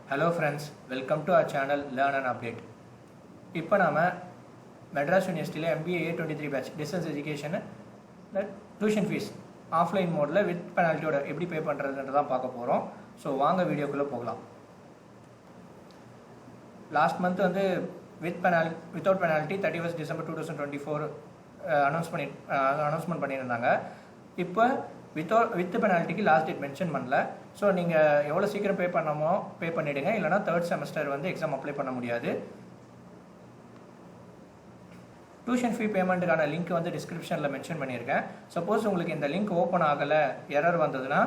Hello friends, welcome to our channel Learn and Update. இப்போ நாம மெட்ராஸ் யூனிவர்சிட்டியில் MBA A23 batch distance education tuition fees offline மோடில் with பெனால்ட்டியோட எப்படி பே பண்ணுறதுன்றது தான் பார்க்க போகிறோம். ஸோ வாங்க வீடியோக்குள்ளே போகலாம். லாஸ்ட் மந்த் வந்து வித்தவுட் பெனால்ட்டி 31 December 2024 அனௌன்ஸ்மெண்ட் பண்ணியிருந்தாங்க. இப்போ வித் பெனால்ட்டிக்கு லாஸ்ட் டேட் மென்ஷன் பண்ணல. ஸோ நீங்கள் எவ்வளோ சீக்கிரம் பே பண்ணமோ பே பண்ணிவிடுங்க, இல்லைனா தேர்ட் செமஸ்டர் வந்து எக்ஸாம் அப்ளை பண்ண முடியாது. டியூஷன் ஃபீ பேமெண்ட்டுக்கான லிங்க் வந்து டிஸ்கிரிப்ஷனில் மென்ஷன் பண்ணியிருக்கேன். சப்போஸ் உங்களுக்கு இந்த லிங்க் ஓப்பன் ஆகலை, எரர் வந்ததுன்னா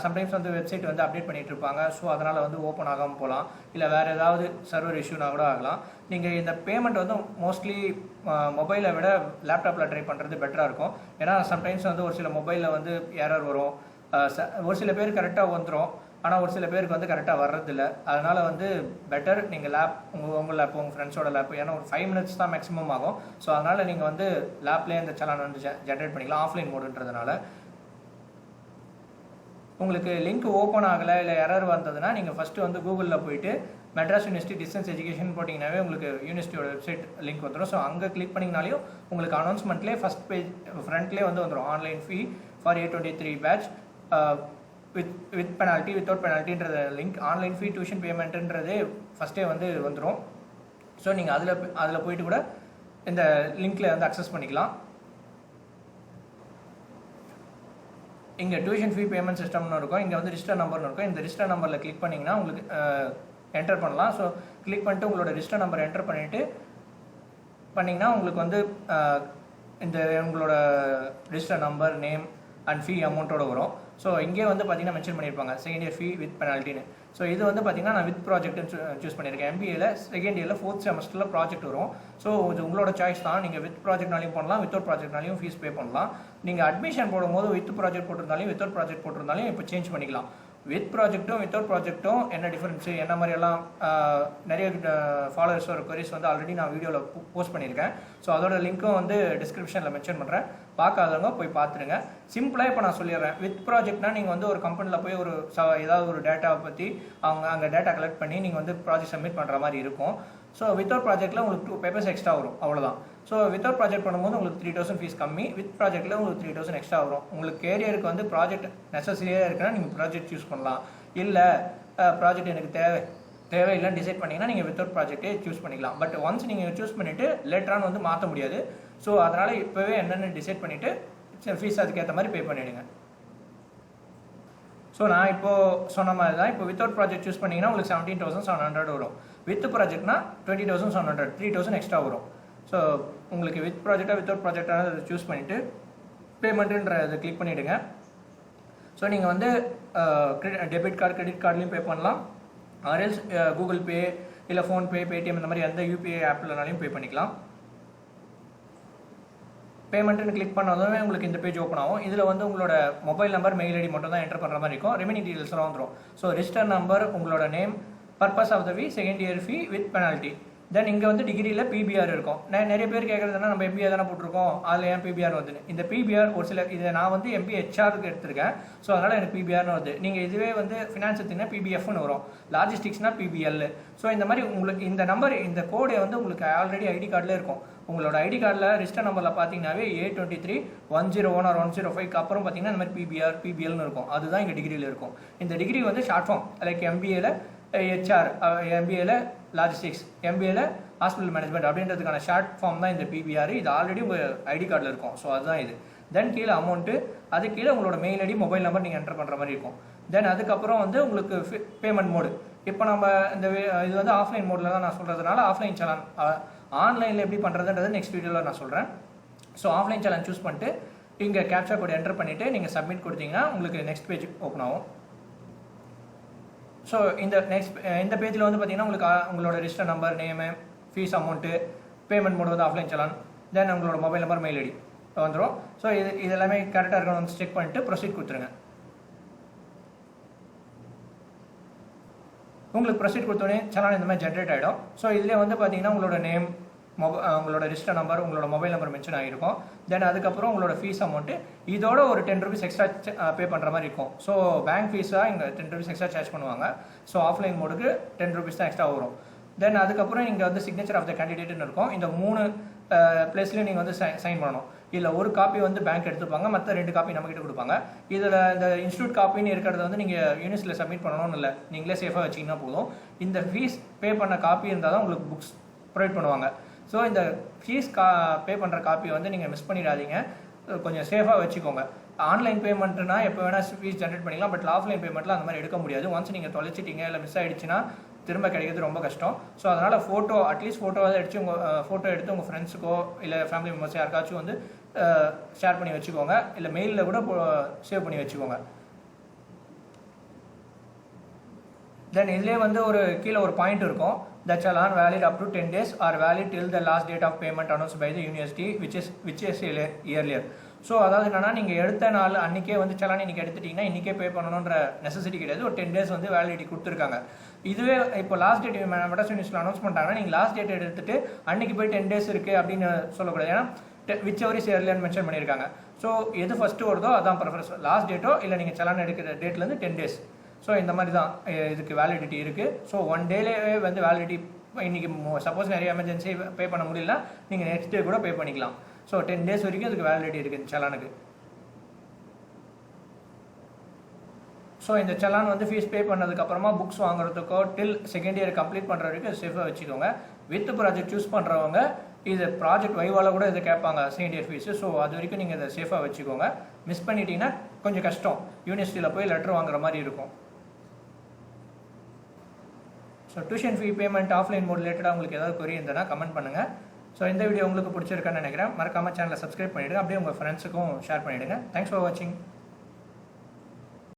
சம்டைம்ஸ் வந்து வெப்சைட் வந்து அப்டேட் பண்ணிகிட்டு இருப்பாங்க. ஸோ அதனால் வந்து ஓப்பன் ஆகாமல் போகலாம், இல்லை வேறு ஏதாவது சர்வர் இஷ்யூனா கூட ஆகலாம். நீங்கள் இந்த பேமெண்ட் வந்து மோஸ்ட்லி மொபைலை விட லேப்டாப்பில் ட்ரை பண்ணுறது பெட்டராக இருக்கும். ஏன்னா சம்டைம்ஸ் வந்து ஒரு சில மொபைலில் வந்து எரர் வரும். ஒரு சில பேர் கரெக்டாக வந்துடும், ஆனால் ஒரு சில பேருக்கு வந்து கரெக்டாக வர்றதில்ல. அதனால் வந்து பெட்டர் நீங்கள் உங்கள் லேப், உங்கள் ஃப்ரெண்ட்ஸோட லேப், ஏன்னா ஒரு 5 minutes தான் மேக்ஸிமம் ஆகும். ஸோ அதனால் நீங்கள் வந்து லேப்லேயே இந்த சலான் வந்து ஜென்ரேட் பண்ணிக்கலாம் ஆஃப்லைன் மோடுன்றதுனால. உங்களுக்கு லிங்க் ஓப்பன் ஆகலை, இல்லை எரர் வந்ததுன்னா நீங்கள் ஃபஸ்ட்டு வந்து கூகுளில் போயிட்டு மெட்ராஸ் யூனிவர்சிட்டி டிஸ்டன்ஸ் எஜுகேஷன் போட்டிங்கனாவே உங்களுக்கு யூனிவர்சிட்டியோட வெப்சைட் லிங்க் வந்துடும். ஸோ அங்கே கிளிக் பண்ணிங்கனாலையும் உங்களுக்கு அனௌன்ஸ்மெண்ட்லேயே ஃபஸ்ட் பேஜ் ஃப்ரண்ட்லேயே வந்து வந்துடும் online fee for A23 batch with penalty without பெனால்ட்டின்றது லிங்க். ஆன்லைன் ஃபீ டியூஷன் பேமெண்ட்டுன்றதே ஃபஸ்ட்டே வந்து வந்துடும். ஸோ நீங்கள் அதில் போயிட்டு கூட இந்த லிங்க்கில் வந்து அக்சஸ் பண்ணிக்கலாம். இங்கே டியூஷன் ஃபீ பேமெண்ட் சிஸ்டம்னு இருக்கும், இங்கே வந்து ரிஜிஸ்டர் நம்பர்னு இருக்கும். இந்த ரிஜிஸ்டர் நம்பரில் கிளிக் பண்ணிங்கன்னா உங்களுக்கு என்டர் பண்ணலாம். ஸோ கிளிக் பண்ணிட்டு உங்களோட ரிஜிஸ்டர் நம்பர் என்டர் பண்ணிங்கன்னா உங்களுக்கு வந்து இந்த உங்களோட register number, name and fee அமௌண்ட்டோட வரும். ஸோ இங்கே வந்து பார்த்தீங்கன்னா மென்ஷன் பண்ணியிருப்பாங்க செகண்ட் இயர் ஃபீ வித் பெனால்ட்டின்னு. ஸோ இது வந்து பார்த்தீங்கன்னா நான் வித் ப்ராஜெக்ட்னு சூஸ் பண்ணியிருக்கேன். MBAல செகண்ட் இயரில் 4th செமஸ்டரில் ப்ராஜெக்ட் வரும். ஸோ இது உங்களோட சாய்ஸ் தான். நீங்கள் வித் ப்ராஜெக்ட்னாலையும் பண்ணலாம், வித்தவுட் ப்ராஜெக்ட்னாலையும் ஃபீஸ் பே பண்ணலாம். நீங்கள் அட்மிஷன் போடும்போது வித் ப்ராஜெக்ட் போட்டிருந்தாலையும் வித்தவுட் ப்ராஜெக்ட் போட்டிருந்தாலையும் இப்போ சேஞ்ச் பண்ணிக்கலாம். வித் ப்ராஜெக்ட்டும் வித்தவுட் ப்ராஜெக்ட்டும் என்ன டிஃபரன்ஸு, என்ன மாதிரியெல்லாம் நிறைய ஃபாலோவர்ஸ் ஒரு கொரிஸ் வந்து ஆல்ரெடி நான் வீடியோவில் போஸ்ட் பண்ணியிருக்கேன். ஸோ அதோட லிங்க்கும் வந்து டிஸ்கிரிப்ஷனில் மென்ஷன் பண்ணுறேன். பார்க்காதவங்க போய் பார்த்துருங்க. சிம்பிளாக இப்போ நான் சொல்லிடுறேன். வித் ப்ராஜெக்ட்னா நீங்கள் வந்து ஒரு கம்பெனியில் போய் ஒரு ஏதாவது ஒரு டேட்டாவை பற்றி அங்கே டேட்டா கலெக்ட் பண்ணி நீங்கள் வந்து ப்ராஜெக்ட் சப்மிட் பண்ணுற மாதிரி இருக்கும். ஸோ வித்தவுட் ப்ராஜெக்ட்டில் உங்களுக்கு 2 papers எக்ஸ்ட்ரா வரும், அவ்வளோதான். ஸோ வித்தவுட் ப்ராஜெக்ட் பண்ணும்போது உங்களுக்கு 3000 ஃபீஸ் கம்மி, வித் ப்ராஜெக்ட்டில் உங்களுக்கு 3000 எக்ஸ்ட்ரா வரும். உங்களுக்கு கேரியருக்கு வந்து ப்ராஜெக்ட் நெசசரியாக இருக்குன்னா நீங்கள் ப்ராஜெக்ட் சூஸ் பண்ணலாம். இல்லை ப்ராஜெக்ட் எனக்கு தேவையில்லைன்னு டிசைட் பண்ணிங்கன்னா நீங்கள் வித்தவுட் ப்ராஜெக்டே சூஸ் பண்ணிக்கலாம். பட் ஒன்ஸ் நீங்கள் சூஸ் பண்ணிவிட்டு லேட்டரான வந்து மாற்ற முடியாது. ஸோ அதனால் இப்போவே என்னென்னு டிசைட் பண்ணிவிட்டு ஃபீஸ் அதுக்கேற்ற மாதிரி பே பண்ணிவிடுங்க. ஸோ நான் இப்போது சொன்ன மாதிரி தான். இப்போ வித்தவுட் ப்ராஜெக்ட் சூஸ் பண்ணிங்கன்னா உங்களுக்கு 17,700 வரும். வித் ப்ராஜெக்ட்னா 20,700, 3000 எக்ஸ்ட்ரா வரும். ஸோ உங்களுக்கு வித் ப்ராஜெக்டாக வித்தவுட் ப்ராஜெக்டாக அதை சூஸ் பண்ணிவிட்டு பேமெண்ட்டுன்ற அதை கிளிக் பண்ணிவிடுங்க. ஸோ நீங்கள் வந்து டெபிட் கார்டு, கிரெடிட் கார்ட்லேயும் பே பண்ணலாம். ஆர்எல்ஸ் கூகுள் பே, இல்லை ஃபோன்பே, பேடிஎம், இந்த மாதிரி எந்த UPI ஆப்லனாலையும் பே பண்ணிக்கலாம். பேமெண்ட்டுன்னு கிளிக் பண்ணதுமே உங்களுக்கு இந்த பேஜ் ஓப்பன் ஆகும். இதில் வந்து உங்களோட மொபைல் நம்பர், மெயில் ஐடி மட்டும் தான் என்டர் பண்ணுற மாதிரி இருக்கும். ரெமினிங் டீடைல்ஸ்லாம் வந்துடும். ஸோ ரிஜிஸ்டர் நம்பர், உங்களோட name, purpose of the fee, second year fee with penalty. Then இங்கே வந்து டிகிரியில் PBR இருக்கும். நிறைய பேர் கேட்குறதுனா நம்ம MBA தானே போட்டிருக்கோம், அதில் ஏன் PBR வருதுன்னு. இந்த PBR ஒரு சில இதை நான் வந்து MBA HRக்கு எடுத்திருக்கேன். ஸோ அதனால் எனக்கு PBRனு வருது. நீங்கள் இதுவே வந்து ஃபினான்ஸ் எடுத்தீங்கன்னா PBFன்னு வரும், லாஜிஸ்டிக்ஸ்னா PBL. ஸோ இந்த மாதிரி உங்களுக்கு இந்த நம்பர், இந்த கோடை வந்து உங்களுக்கு ஆல்ரெடி ஐடி கார்டில் இருக்கும். உங்களோட ஐடி கார்டில் ரிஜிஸ்டர் நம்பரில் பார்த்தீங்கன்னாவே A23 101 or 105க்கு அப்புறம் பார்த்தீங்கன்னா இந்த மாதிரி PBLனு இருக்கும். அதுதான் இங்கே டிகிரியில் இருக்கும். இந்த டிகிரி வந்து ஷார்ட் ஃபார்ம், லைக் MBAல HR, MBAல லாஜிஸ்டிக்ஸ், MBAல ஹாஸ்பிட்டல் மேனேஜ்மெண்ட் அப்படின்றதுக்கான ஷார்ட் ஃபார்ம் தான் இந்த PBR. இது ஆல்ரெடி உங்கள் ஐடி கார்டில் இருக்கும். ஸோ அதுதான் இது. தென் கீழே அமௌண்ட்டு, அது கீழே உங்களோட மெயில் ஐடி, மொபைல் நம்பர் நீங்கள் என்டர் பண்ணுற மாதிரி இருக்கும். தென் அதுக்கப்புறம் வந்து உங்களுக்கு பேமெண்ட் மோடு. இப்போ நம்ம இது வந்து ஆஃப்லைன் மோடில் தான் நான் சொல்கிறதுனால ஆஃப்லைன் சலான், ஆன்லைனில் எப்படி பண்ணுறதுன்றது நெக்ஸ்ட் வீடியோவில் நான் சொல்கிறேன். ஸோ ஆஃப்லைன் சலான் சூஸ் பண்ணிட்டு இங்கே கேப்சா கோட் என்டர் பண்ணிவிட்டு நீங்கள் சப்மிட் கொடுத்தீங்கன்னா உங்களுக்கு நெக்ஸ்ட் பேஜ் ஓப்பன் ஆகும். ஸோ இந்த பேஜில் வந்து பார்த்தீங்கன்னா உங்களுக்கு உங்களோட register number, name, fees amount, payment mode வந்து ஆஃப்லைன் சலான், தென் உங்களோட மொபைல் நம்பர், மெயில் ஐடி வந்துடும். ஸோ இது எல்லாமே கரெக்டாக இருக்கணும் வந்து செக் பண்ணிவிட்டு ப்ரொசீட் கொடுத்துருங்க. உங்களுக்கு ப்ரொசீட் கொடுத்தோடனே சலான் இந்த மாதிரி ஜென்ரேட் ஆகிடும். ஸோ இதில் வந்து பார்த்தீங்கன்னா உங்களோட நேம், உங்களோட ரிஜிஸ்டர் நம்பர், உங்களோட மொபைல் நம்பர் மென்ஷன் ஆகிருக்கும். தென் அதுக்கப்புறம் உங்களோட ஃபீஸ் அமௌண்ட்டு இதோட ஒரு ₹10 எக்ஸ்ட்ரா பே பண்ணுற மாதிரி இருக்கும். ஸோ பேங்க் ஃபீஸாக இங்கே ₹10 எக்ஸ்ட்ரா சார்ஜ் பண்ணுவாங்க. ஸோ ஆஃப்லைன் மோடுக்கு ₹10 தான் எக்ஸ்ட்ரா வரும். தென் அதுக்கப்புறம் இங்கே வந்து சிக்னேச்சர் ஆஃப் த கேண்டிடேட்னு இருக்கும். இந்த 3 பிளேஸ்லையும் நீங்கள் வந்து சைன் பண்ணணும். இதில் ஒரு காப்பி வந்து பேங்க் எடுத்துப்பாங்க, மற்ற 2 காப்பி நம்மகிட்ட கொடுப்பாங்க. இதில் இந்த இன்ஸ்டியூட் காப்பின்னு இருக்கிறத வந்து நீங்கள் யூனிவர்சிட்டியில் சப்மிட் பண்ணணும்னு இல்லை, நீங்களே சேஃபாக வச்சிங்கன்னா போதும். இந்த ஃபீஸ் பே பண்ண காப்பி இருந்தால் தான் உங்களுக்கு புக்ஸ் ப்ரொவைட் பண்ணுவாங்க. ஸோ இந்த ஃபீஸ் பே பண்ணுற காப்பியை வந்து நீங்கள் மிஸ் பண்ணிடாதீங்க, கொஞ்சம் சேஃபாக வச்சுக்கோங்க. ஆன்லைன் பேமெண்ட்னா எப்போ வேணால் ஃபீஸ் ஜென்ரேட் பண்ணிக்கலாம், பட் ஆஃப்லைன் பேமெண்ட்டில் அந்த மாதிரி எடுக்க முடியாது. ஒன்ஸ் நீங்கள் தொலைச்சிட்டீங்க இல்லை மிஸ் ஆகிடுச்சுன்னா திரும்ப கிடைக்கிறது ரொம்ப கஷ்டம். ஸோ அதனால் அட்லீஸ்ட் ஃபோட்டோவாக எடுத்து ஃபோட்டோ எடுத்து உங்கள் ஃப்ரெண்ட்ஸுக்கோ இல்லை ஃபேமிலி மெம்பர்ஸ் யாருக்காச்சும் வந்து ஷேர் பண்ணி வச்சுக்கோங்க, இல்லை மெயிலில் கூட சேவ் பண்ணி வச்சுக்கோங்க. தென் இதுலேயே வந்து கீழே ஒரு பாயிண்ட் இருக்கும், the challan valid up to 10 days or valid till the last date of payment announced by the university which is earlier. So அதாவது என்னன்னா, நீங்கள் எடுத்த நாள் அன்றைக்கே வந்து சலான் இன்றைக்கி எடுத்துட்டிங்கன்னா இன்றைக்கே பே பண்ணணுன்ற நெசசிட்டி கிடையாது. ஒரு 10 days வந்து வேலிடிட்டி கொடுத்துருக்காங்க. இதுவே இப்போ லாஸ்ட் டேட் மெட்ராஸ் யூனிவர்சிட்டியில் அனௌன்ஸ் பண்ணிட்டாங்கன்னா நீங்கள் லாஸ்ட் டேட் எடுத்துட்டு அன்றைக்கி போய் 10 days இருக்குது அப்படின்னு சொல்லக்கூடாது. ஏன்னா whichever is earlier மென்ஷன் பண்ணியிருக்காங்க. ஸோ எது ஃபஸ்ட்டு வருதோ அதான் ப்ரிஃபரன்ஸ், லாஸ்ட் டேட்டோ இல்லை நீங்கள் சலான் எடுக்கிற டேட்லேருந்து 10 days. ஸோ இந்த மாதிரி தான் இதுக்கு வேலிடிட்டி இருக்குது. ஸோ 1 டேலேயே வந்து வேலிடிட்டி, இன்றைக்கி சப்போஸ் நிறைய எமர்ஜென்சி பே பண்ண முடியல, நீங்கள் நெக்ஸ்ட் டே கூட பே பண்ணிக்கலாம். ஸோ 10 days வரைக்கும் இதுக்கு வேலிடிட்டி இருக்குது சலானுக்கு. ஸோ இந்த சலான் வந்து ஃபீஸ் பே பண்ணதுக்கப்புறமா புக்ஸ் வாங்குறதுக்கோ டில் செகண்ட் இயர் கம்ப்ளீட் பண்ணுற வரைக்கும் சேஃபாக வச்சுக்கோங்க. வித் ப்ராஜெக்ட் சூஸ் பண்ணுறவங்க இது ப்ராஜெக்ட் வைவால கூட இதை கேட்பாங்க செகண்ட் இயர் ஃபீஸு. ஸோ அது வரைக்கும் நீங்கள் இதை சேஃபாக வச்சுக்கோங்க. மிஸ் பண்ணிட்டீங்கன்னா கொஞ்சம் கஷ்டம், யூனிவர்சிட்டியில் போய் லெட்டர் வாங்குற மாதிரி இருக்கும். So tuition fee payment offline mode ரிலேட்டடாக உங்களுக்கு ஏதாவது கொரி இருந்ததுன்னா கமெண்ட் பண்ணுங்கள். ஸோ இந்த வீடியோ உங்களுக்கு பிடிச்சிருக்கான்னு நினைக்கிறேன். மறக்காமல் சேனலை சப்ஸ்கிரைப் பண்ணிவிடுங்க, அப்படியே உங்கள் ஃப்ரெண்ட்ஸுக்கும் ஷேர் பண்ணிவிடுங்க. தேங்க்ஸ் ஃபார் வாட்சிங்.